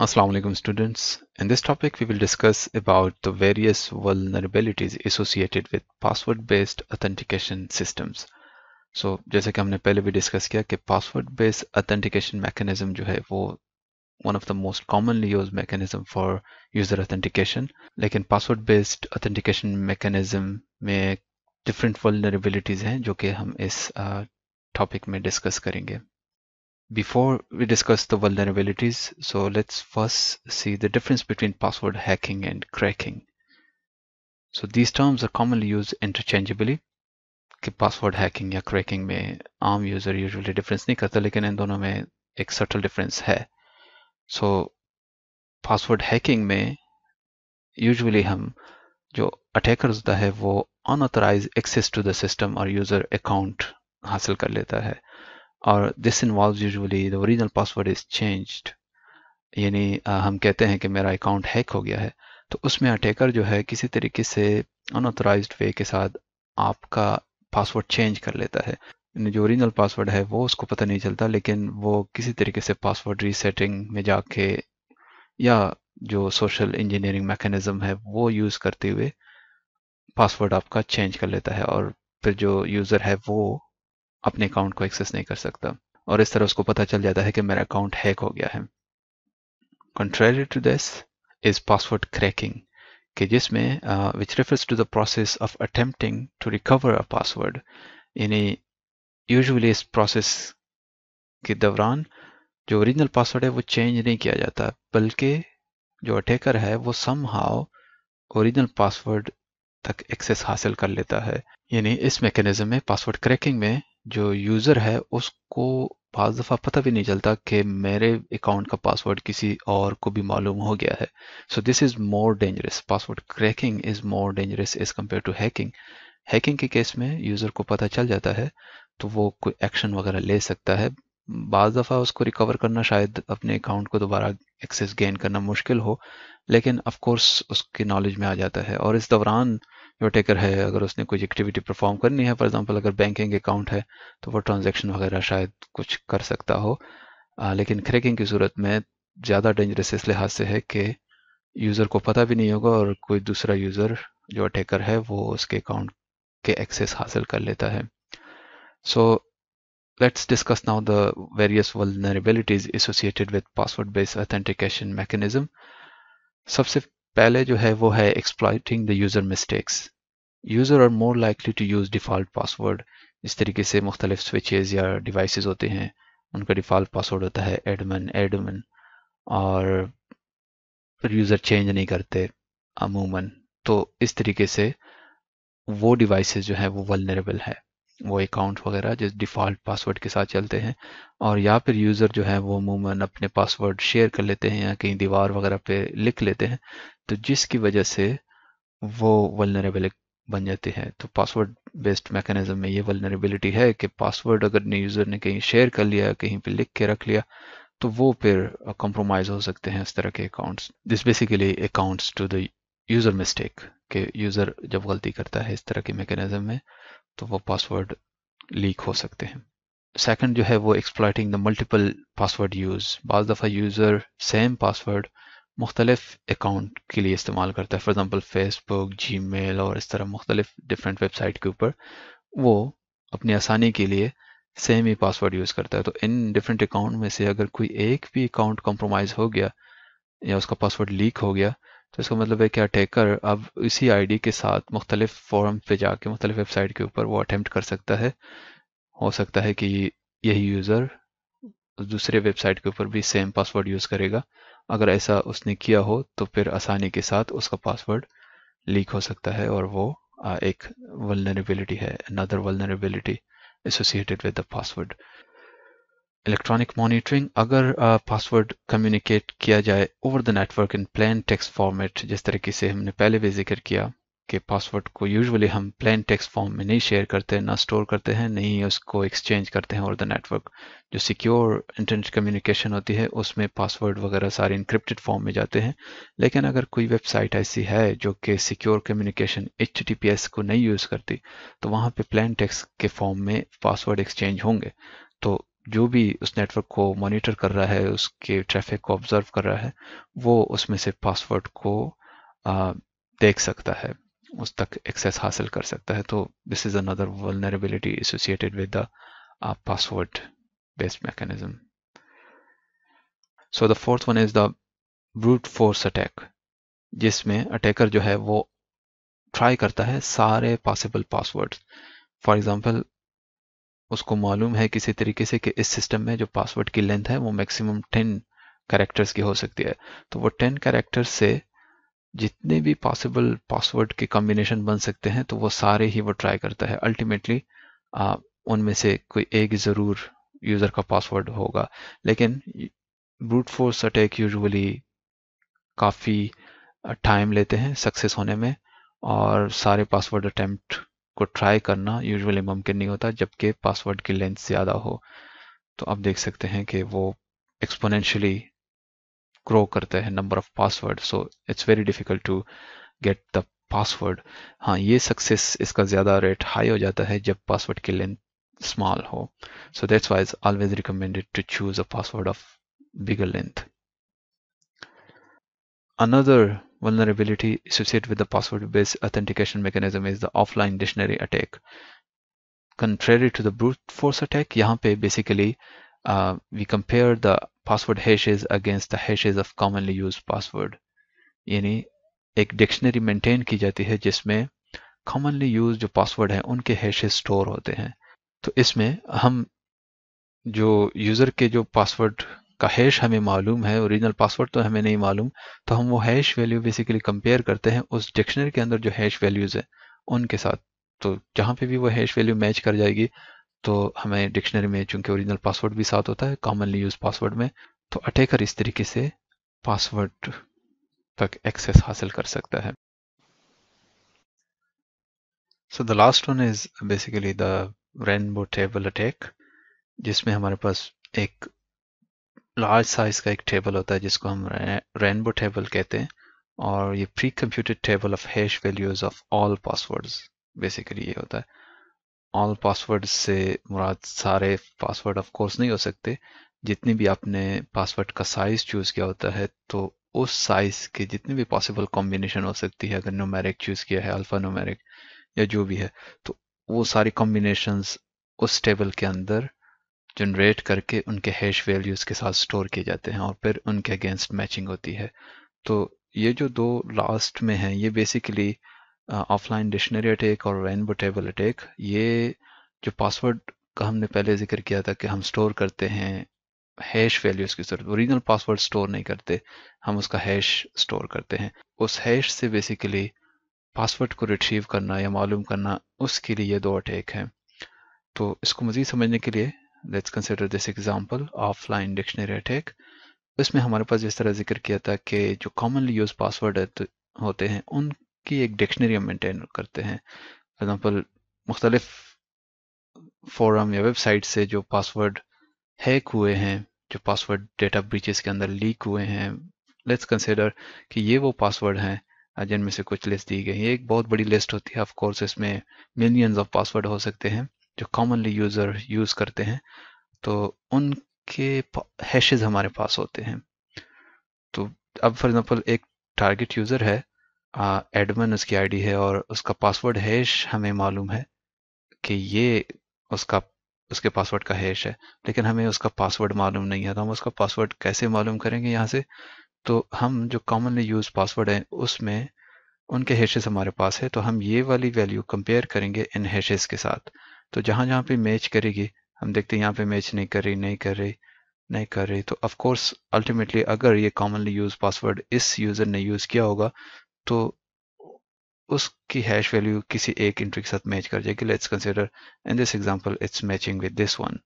Assalamu alaikum students. In this topic we will discuss about the various vulnerabilities associated with password based authentication systems. So जैसे कि हमने पहले भी discuss किया कि password based authentication mechanism जो है वो one of the most commonly used mechanism for user authentication. लेकिन password based authentication mechanism में different vulnerabilities हैं जो कि हम इस topic में discuss करेंगे. Before we discuss the vulnerabilities, so let's first see the difference between password hacking and cracking. So these terms are commonly used interchangeably. कि password hacking या cracking में आम user usually difference नहीं करता, लेकिन इन दोनों में एक subtle difference है. So password hacking में usually हम जो attacker होता है वो unauthorized access to the system और user account हासिल कर लेता है. और this involves usually the original password is changed. यानी हम कहते हैं कि मेरा अकाउंट हैक हो गया है, तो उसमें अटैकर जो है किसी तरीके से अनऑथराइज्ड वे के साथ आपका पासवर्ड चेंज कर लेता है. जो ओरिजिनल पासवर्ड है वो उसको पता नहीं चलता, लेकिन वो किसी तरीके से पासवर्ड रीसेटिंग में जाके या जो सोशल इंजीनियरिंग मैकेनिज्म है वो यूज़ करते हुए पासवर्ड आपका चेंज कर लेता है, और फिर जो यूज़र है वो अपने अकाउंट को एक्सेस नहीं कर सकता, और इस तरह उसको पता चल जाता है कि मेरा अकाउंट हैक हो गया है. Contrary to this is password cracking, कि जिसमें which refers to the process of attempting to recover a password. यानी usually इस process के दौरान जो ओरिजिनल पासवर्ड है वो चेंज नहीं किया जाता, बल्कि जो अटैकर है वो somehow ओरिजिनल पासवर्ड तक एक्सेस हासिल कर लेता है. यानी इस मैकेनिज्म में, पासवर्ड क्रैकिंग में, जो यूज़र है उसको बाज़ दफ़ा पता भी नहीं चलता कि मेरे अकाउंट का पासवर्ड किसी और को भी मालूम हो गया है. So this is more dangerous. Password cracking is more dangerous as compare to hacking. Hacking के केस में यूज़र को पता चल जाता है तो वो कोई एक्शन वगैरह ले सकता है. बाज़ दफ़ा उसको रिकवर करना, शायद अपने अकाउंट को दोबारा एक्सेस गेन करना मुश्किल हो, लेकिन ऑफ कोर्स उसकी नॉलेज में आ जाता है. और इस दौरान जो टेकर है, अगर उसने कुछ एक्टिविटी परफॉर्म करनी है, फॉर एग्जांपल अगर बैंकिंग अकाउंट है तो वो ट्रांजैक्शन वगैरह शायद कुछ कर सकता हो. लेकिन क्रैकिंग की सूरत में ज़्यादा डेंजरस इस लिहाज से है कि यूज़र को पता भी नहीं होगा और कोई दूसरा यूज़र जो अटैकर है वो उसके अकाउंट के एक्सेस हासिल कर लेता है. सो let's discuss now the various vulnerabilities associated with password based authentication mechanism. सबसे पहले जो है वो है exploiting the user mistakes. User are more likely to use default password. इस तरीके से मुख्तलिफ switches या devices होते हैं, उनका default password होता है admin, और यूज़र चेंज नहीं करते अमूमन. तो इस तरीके से वो डिवाइसेस जो है वो वल्नरेबल है. वो अकाउंट वगैरह जिस डिफ़ॉल्ट पासवर्ड के साथ चलते हैं, और या फिर यूज़र जो है वो अमूमन अपने पासवर्ड शेयर कर लेते हैं या कहीं दीवार वगैरह पे लिख लेते हैं, तो जिसकी वजह से वो वल्नरेबल बन जाते हैं. तो पासवर्ड बेस्ड मैकेनिज्म में ये वल्नरेबिलिटी है कि पासवर्ड अगर यूज़र ने कहीं शेयर कर लिया, कहीं पे लिख के रख लिया, तो वो फिर कॉम्प्रोमाइज़ हो सकते हैं इस तरह के accounts. This basically accounts to the user mistake, कि यूज़र जब गलती करता है इस तरह के मैकेनिज्म में तो वो पासवर्ड लीक हो सकते हैं. सेकंड जो है वो exploiting the multiple password use. बाज़ दफ़ा यूज़र सेम पासवर्ड मुख्तलिफ अकाउंट के लिए इस्तेमाल करता है. फॉर एग्जांपल फेसबुक, जीमेल और इस तरह मुख्तलिफ डिफरेंट वेबसाइट के ऊपर वो अपनी आसानी के लिए सेम ही पासवर्ड यूज़ करता है. तो इन डिफरेंट अकाउंट में से अगर कोई एक भी अकाउंट कॉम्प्रोमाइज़ हो गया या उसका पासवर्ड लीक हो गया, तो इसका मतलब है कि अटैकर अब इसी आईडी के साथ मुख्तलिफ फोरम पे जाके मुख्तलिफ वेबसाइट के ऊपर वो अटेम्प्ट कर सकता है. हो सकता है कि यही यूज़र दूसरे वेबसाइट के ऊपर भी सेम पासवर्ड यूज़ करेगा. अगर ऐसा उसने किया हो तो फिर आसानी के साथ उसका पासवर्ड लीक हो सकता है, और वो एक वल्नरेबिलिटी है, another vulnerability associated with the password. Electronic monitoring. अगर पासवर्ड कम्युनिकेट किया जाए over the network in plain text format, जिस तरीके से हमने पहले भी जिक्र किया कि पासवर्ड को यूजुअली हम प्लेन टेक्स्ट फॉर्म में नहीं शेयर करते, ना स्टोर करते हैं, नहीं उसको एक्सचेंज करते हैं ओवर द नेटवर्क. जो सिक्योर इंटरनेट कम्युनिकेशन होती है उसमें पासवर्ड वगैरह सारे इंक्रिप्टेड फॉर्म में जाते हैं. लेकिन अगर कोई वेबसाइट ऐसी है जो कि सिक्योर कम्युनिकेशन HTTPS को नहीं यूज़ करती, तो वहाँ पे प्लेन टेक्स्ट के फॉर्म में पासवर्ड एक्सचेंज होंगे. तो जो भी उस नेटवर्क को मॉनिटर कर रहा है, उसके ट्रैफिक को ऑब्जर्व कर रहा है, वो उसमें से पासवर्ड को आ, देख सकता है, उस तक एक्सेस हासिल कर सकता है. तो this is another vulnerability associated with the password based mechanism. So the fourth one is the brute force attack, जिसमें अटैकर जो है वो ट्राई करता है सारे पॉसिबल पासवर्ड्स. फॉर एग्जांपल, उसको मालूम है किसी तरीके से कि इस सिस्टम में जो पासवर्ड की लेंथ है वो मैक्सिमम 10 कैरेक्टर्स की हो सकती है. तो वो 10 कैरेक्टर्स से जितने भी पॉसिबल पासवर्ड के कॉम्बिनेशन बन सकते हैं, तो वो सारे ही वो ट्राई करता है. अल्टीमेटली उनमें से कोई एक ज़रूर यूज़र का पासवर्ड होगा. लेकिन ब्रूट फोर्स अटैक यूजुअली काफ़ी टाइम लेते हैं सक्सेस होने में, और सारे पासवर्ड अटेम्प्ट को ट्राई करना यूजुअली मुमकिन नहीं होता जबकि पासवर्ड की लेंथ ज़्यादा हो. तो आप देख सकते हैं कि वो एक्सपोनेंशियली ग्रो करते हैं number of password. So it's very difficult to get the password. हाँ, ये सक्सेस इसका ज़्यादा रेट हाई हो जाता है जब पासवर्ड की लेंथ स्मॉल हो. So that's why it's always recommended to choose a password of bigger length. Another vulnerability associated with the password-based authentication mechanism is the offline dictionary attack. Contrary to the brute force attack, यहाँ पे basically we compare the password hashes against the hashes of commonly used password. यानी एक dictionary maintain की जाती है जिसमें commonly use जो password हैं उनके हैशेस स्टोर होते हैं. तो इसमें हम जो यूज़र के जो पासवर्ड का हैश हमें मालूम है, ओरिजिनल पासवर्ड तो हमें नहीं मालूम, तो हम वो हैश वैल्यू बेसिकली कंपेयर करते हैं उस डिक्शनरी के अंदर जो हैश वैल्यूज़ है उनके साथ. तो जहाँ पे भी वो हैश वैल्यू मैच कर जाएगी, तो हमें डिक्शनरी में चूंकि ओरिजिनल पासवर्ड भी साथ होता है कॉमनली यूज पासवर्ड में, तो अटैकर इस तरीके से पासवर्ड तक एक्सेस हासिल कर सकता है. So the last one is basically the rainbow table attack, जिसमें हमारे पास एक लार्ज साइज का एक टेबल होता है जिसको हम रेनबो टेबल कहते हैं, और ये pre computed table of hash values of all passwords. Basically ये होता है. ऑल पासवर्ड्स से मुराद सारे पासवर्ड ऑफ कोर्स नहीं हो सकते. जितनी भी आपने पासवर्ड का साइज चूज किया होता है, तो उस साइज के जितने भी पॉसिबल कॉम्बिनेशन हो सकती है, अगर न्यूमेरिक चूज किया है, अल्फा न्यूमेरिक या जो भी है, तो वो सारी कॉम्बिनेशंस उस टेबल के अंदर जनरेट करके उनके हैश वैल्यूज के साथ स्टोर किए जाते हैं और फिर उनके अगेंस्ट मैचिंग होती है. तो ये जो दो लास्ट में हैं, ये बेसिकली ऑफलाइन डिक्शनरी अटैक और रेनबो टेबल अटैक, ये जो पासवर्ड का हमने पहले जिक्र किया था कि हम स्टोर करते हैं हैश वैल्यूज की जरूरत, ओरिजिनल पासवर्ड स्टोर नहीं करते, हम उसका हैश स्टोर करते हैं. उस हैश से बेसिकली पासवर्ड को रिट्रीव करना या मालूम करना, उसके लिए ये दो अटैक हैं. तो इसको मज़ीद समझने के लिए let's consider this example offline dictionary attack. इसमें हमारे पास जिस तरह जिक्र किया था कि जो कॉमनली यूज पासवर्ड होते हैं उनकी एक डिक्शनरी हम मेंटेन करते हैं. फॉर एग्जांपल, मुख्तलिफ फोरम या वेबसाइट से जो पासवर्ड हैक हुए हैं, जो पासवर्ड डेटा ब्रीचेस के अंदर लीक हुए हैं, लेट्स कंसिडर कि ये वो पासवर्ड हैं जिनमें से कुछ लिस्ट दी गई. ये एक बहुत बड़ी लिस्ट होती है. ऑफ कोर्स इसमें मिलियंस ऑफ पासवर्ड हो सकते हैं जो कॉमनली यूजर यूज करते हैं, तो उनके हैशेस हमारे पास होते हैं. तो अब फॉर एग्जांपल एक टारगेट यूजर है, एडमिन उसकी आईडी है, और उसका पासवर्ड हैश हमें मालूम है कि ये उसके पासवर्ड का हैश है, लेकिन हमें उसका पासवर्ड मालूम नहीं है. तो हम उसका पासवर्ड कैसे मालूम करेंगे यहाँ से? तो हम जो कॉमनली यूज पासवर्ड है उसमें उनके हैशेस हमारे पास है, तो हम ये वाली वैल्यू कंपेयर करेंगे इन हैशेस के साथ. तो जहां जहां पे मैच करेगी, हम देखते हैं यहाँ पे मैच नहीं कर रही, नहीं कर रही, नहीं कर रही, तो ऑफ कोर्स अल्टीमेटली अगर ये कॉमनली यूज पासवर्ड इस यूजर ने यूज किया होगा, तो उसकी हैश वैल्यू किसी एक एंट्री के साथ मैच कर जाएगी. Let's consider in this example it's matching with this one.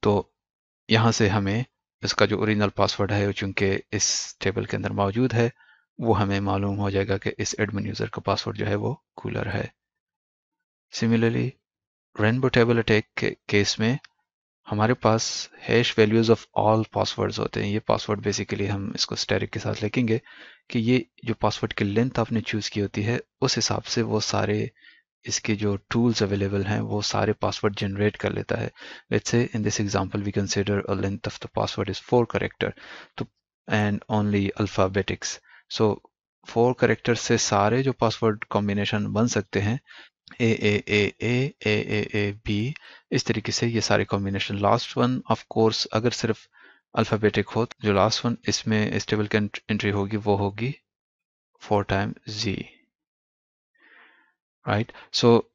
तो यहाँ से हमें इसका जो ओरिजिनल पासवर्ड है चूंकि इस टेबल के अंदर मौजूद है, वो हमें मालूम हो जाएगा कि इस एडमिन यूजर का पासवर्ड जो है वो कूलर है. सिमिलरली रेनबो टेबल अटैक के केस में हमारे पास hash values of all passwords होते हैं. ये पासवर्ड बेसिकली हम इसको स्टैरिक के साथ लिखेंगे कि ये जो पासवर्ड की लेंथ आपने चूज की होती है, उस हिसाब से वो सारे इसके जो टूल्स अवेलेबल हैं वो सारे पासवर्ड जनरेट कर लेता है. Let's say in this example we consider a length of the password is 4 character, तो एंड ओनली अल्फाबेटिक्स. सो 4 कैरेक्टर से सारे जो पासवर्ड कॉम्बिनेशन बन सकते हैं, ए ए ए ए ए ए ए बी, इस तरीके से ये सारे combination. Last one of course अगर सिर्फ अल्फाबेटिक हो, जो लास्ट वन इसमें इस टेबल की एंट्री होगी वो होगी 4 टाइम्स जी, राइट. सो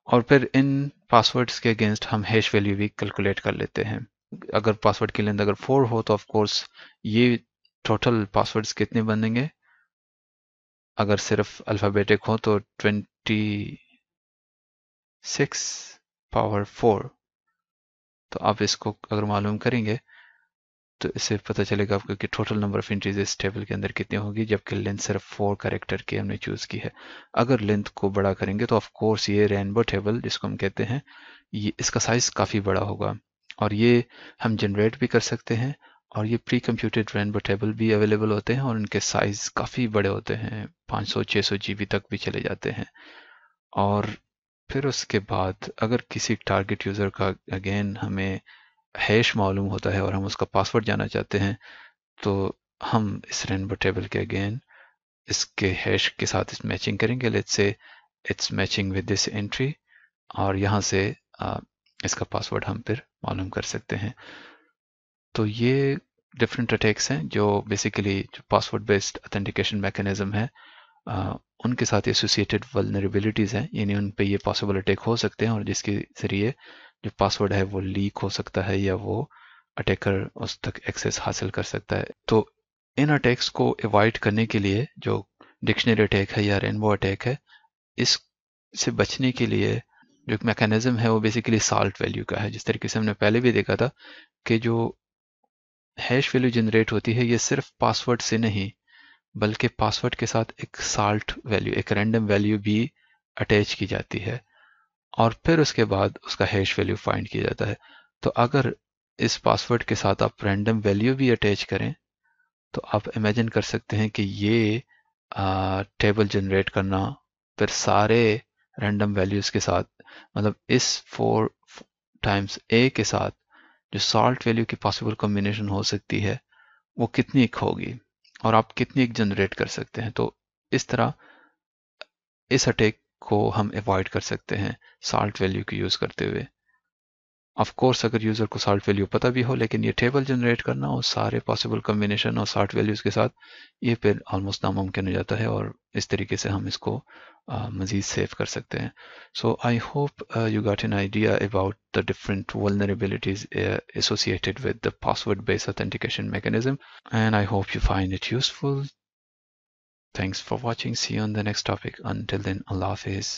और फिर इन पासवर्ड्स के अगेंस्ट हम हैश वैल्यू भी कैलकुलेट कर लेते हैं. अगर पासवर्ड की लेंथ अगर 4 हो तो ऑफ कोर्स ये टोटल पासवर्ड्स कितने बनेंगे, अगर सिर्फ अल्फाबेटिक हो तो 26 पावर 4. तो आप इसको अगर मालूम करेंगे तो इससे पता चलेगा आपको कि टोटल नंबर ऑफ एंट्रीज इस टेबल के अंदर कितनी होगी, जबकि लेंथ सिर्फ 4 कैरेक्टर की हमने चूज की है. अगर लेंथ को बड़ा करेंगे तो ऑफ कोर्स ये रेनबो टेबल जिसको हम कहते हैं, ये इसका साइज काफी बड़ा होगा, और ये हम जनरेट भी कर सकते हैं. और ये प्री कंप्यूटेड रेनबो टेबल भी अवेलेबल होते हैं और उनके साइज काफी बड़े होते हैं, 500-600 जीबी तक भी चले जाते हैं. और फिर उसके बाद अगर किसी टारगेट यूजर का अगेन हमें हैश मालूम होता है और हम उसका पासवर्ड जानना चाहते हैं, तो हम इस रेनबो टेबल के अगेन इसके हैश के साथ इस मैचिंग करेंगे. Let's say it's matching with this entry, और यहाँ से इसका पासवर्ड हम फिर मालूम कर सकते हैं. तो ये डिफरेंट अटैक्स हैं जो बेसिकली जो पासवर्ड बेस्ड ऑथेंटिकेशन मैकेनिज्म है, उनके साथ एसोसिएटेड वल्नरेबिलिटीज हैं, यानी उन पे ये पॉसिबल अटैक हो सकते हैं और जिसके जरिए जो पासवर्ड है वो लीक हो सकता है या वो अटैकर उस तक एक्सेस हासिल कर सकता है. तो इन अटैक्स को अवॉइड करने के लिए जो डिक्शनरी अटैक है या रेनबो अटैक है, इससे बचने के लिए जो एक मैकेनिज्म है वो बेसिकली साल्ट वैल्यू का है. जिस तरीके से हमने पहले भी देखा था कि जो हैश वैल्यू जनरेट होती है ये सिर्फ पासवर्ड से नहीं, बल्कि पासवर्ड के साथ एक साल्ट वैल्यू, एक रैंडम वैल्यू भी अटैच की जाती है, और फिर उसके बाद उसका हैश वैल्यू फाइंड किया जाता है. तो अगर इस पासवर्ड के साथ आप रैंडम वैल्यू भी अटैच करें तो आप इमेजिन कर सकते हैं कि ये टेबल जनरेट करना फिर सारे रैंडम वैल्यूज के साथ, मतलब इस 4 टाइम्स ए के साथ जो सॉल्ट वैल्यू की पॉसिबल कॉम्बिनेशन हो सकती है वो कितनी एक होगी और आप कितनी एक जनरेट कर सकते हैं. तो इस तरह इस अटैक को हम अवॉइड कर सकते हैं सॉल्ट वैल्यू की यूज करते हुए. ऑफ कोर्स अगर यूजर को सॉल्ट वैल्यू पता भी हो, लेकिन ये टेबल जनरेट करना और सारे पॉसिबल कॉम्बिनेशन और सॉल्ट वैल्यूज के साथ ये फिर ऑलमोस्ट नामुमकिन हो जाता है, और इस तरीके से हम इसको मजीद सेव कर सकते हैं. So I hope you got an idea about the different vulnerabilities associated with the password based authentication mechanism, and I hope you find it useful. Thanks for watching. See you on the next topic. Until then, Allah Hafiz.